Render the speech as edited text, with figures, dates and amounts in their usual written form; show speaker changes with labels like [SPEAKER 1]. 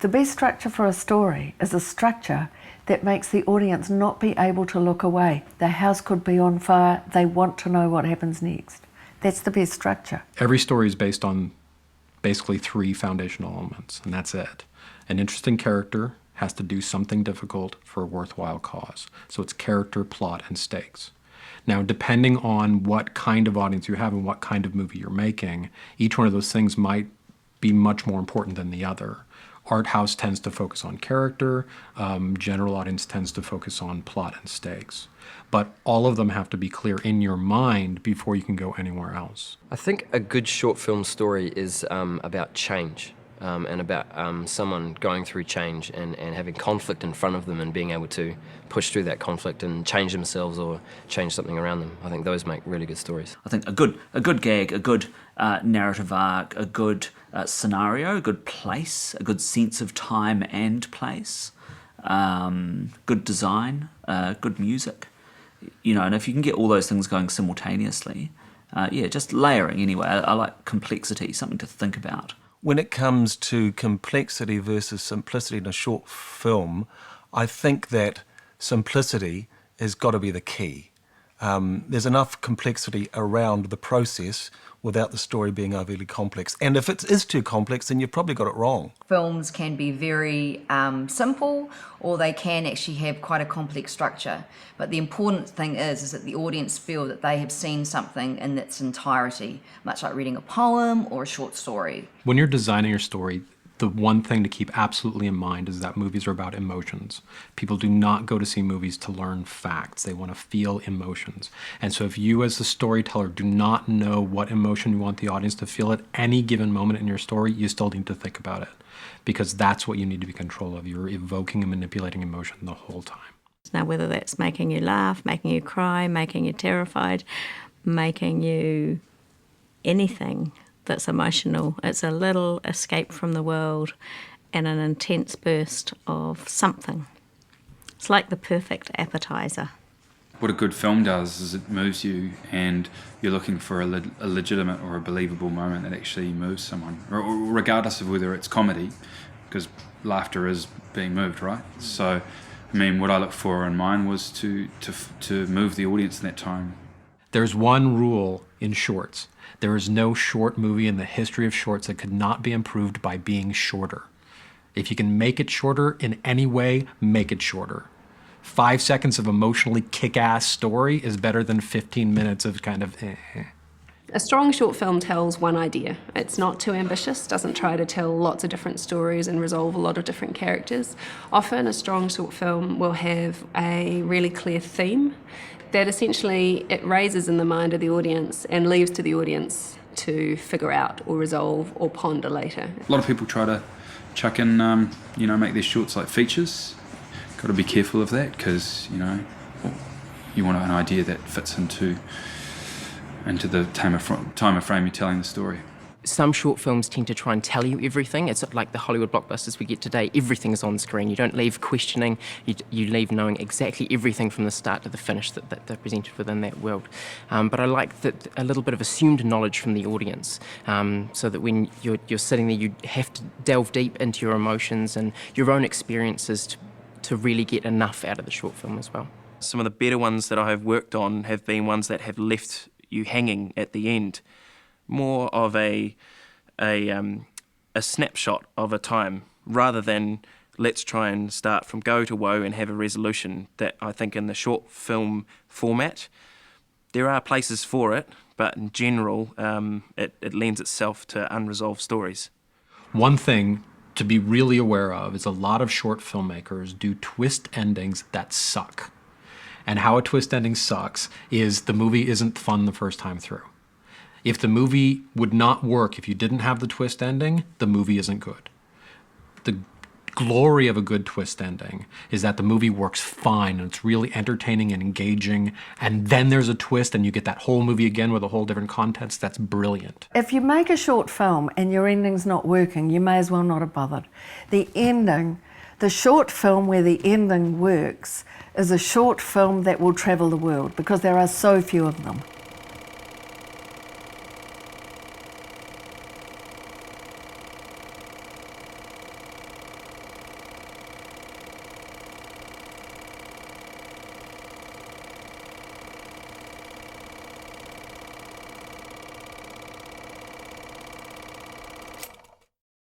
[SPEAKER 1] The best structure for a story is a structure that makes the audience not be able to look away. The house could be on fire, they want to know what happens next. That's the best structure.
[SPEAKER 2] Every story is based on basically 3 foundational elements, and that's it. An interesting character has to do something difficult for a worthwhile cause. So it's character, plot, and stakes. Now, depending on what kind of audience you have and what kind of movie you're making, each one of those things might be much more important than the other. Art house tends to focus on character, general audience tends to focus on plot and stakes. But all of them have to be clear in your mind before you can go anywhere else.
[SPEAKER 3] I think a good short film story is about change. And about someone going through change and having conflict in front of them and being able to push through that conflict and change themselves or change something around them. I think those make really good stories.
[SPEAKER 4] I think a good gag, a good narrative arc, a good scenario, a good place, a good sense of time and place, good design, good music. You know, and if you can get all those things going simultaneously, yeah, just layering anyway. I like complexity, something to think about.
[SPEAKER 5] When it comes to complexity versus simplicity in a short film, I think that simplicity has got to be the key. There's enough complexity around the process without the story being overly complex. And if it is too complex, then you've probably got it wrong.
[SPEAKER 6] Films can be very simple, or they can actually have quite a complex structure. But the important thing is that the audience feel that they have seen something in its entirety, much like reading a poem or a short story.
[SPEAKER 2] When you're designing your story, the one thing to keep absolutely in mind is that movies are about emotions. People do not go to see movies to learn facts. They want to feel emotions. And so if you as the storyteller do not know what emotion you want the audience to feel at any given moment in your story, you still need to think about it, because that's what you need to be in control of. You're evoking and manipulating emotion the whole time.
[SPEAKER 7] Now, whether that's making you laugh, making you cry, making you terrified, making you anything that's emotional, it's a little escape from the world and an intense burst of something. It's like the perfect appetizer.
[SPEAKER 8] What a good film does is it moves you, and you're looking for a legitimate or a believable moment that actually moves someone, or regardless of whether it's comedy, because laughter is being moved, right? So, I mean, what I look for in mine was to move the audience in that time.
[SPEAKER 2] There's one rule in shorts. There is no short movie in the history of shorts that could not be improved by being shorter. If you can make it shorter in any way, make it shorter. 5 seconds of emotionally kick-ass story is better than 15 minutes of kind of
[SPEAKER 9] A strong short film tells one idea. It's not too ambitious, doesn't try to tell lots of different stories and resolve a lot of different characters. Often a strong short film will have a really clear theme that essentially it raises in the mind of the audience and leaves to the audience to figure out or resolve or ponder later.
[SPEAKER 8] A lot of people try to chuck in, make their shorts like features. Got to be careful of that, because, you want an idea that fits into the time of frame you're telling the story.
[SPEAKER 10] Some short films tend to try and tell you everything. It's like the Hollywood blockbusters we get today. Everything is on screen. You don't leave questioning. You leave knowing exactly everything from the start to the finish that they're presented within that world. But I like that a little bit of assumed knowledge from the audience, so that when you're sitting there, you have to delve deep into your emotions and your own experiences to really get enough out of the short film as well.
[SPEAKER 11] Some of the better ones that I have worked on have been ones that have left you hanging at the end. More of a snapshot of a time, rather than let's try and start from go to woe and have a resolution. That I think in the short film format, there are places for it, but in general, it lends itself to unresolved stories.
[SPEAKER 2] One thing to be really aware of is a lot of short filmmakers do twist endings that suck. And how a twist ending sucks is the movie isn't fun the first time through. If the movie would not work if you didn't have the twist ending, the movie isn't good. The glory of a good twist ending is that the movie works fine and it's really entertaining and engaging, and then there's a twist and you get that whole movie again with a whole different context. That's brilliant.
[SPEAKER 1] If you make a short film and your ending's not working, you may as well not have bothered. The short film where the ending works is a short film that will travel the world, because there are so few of them.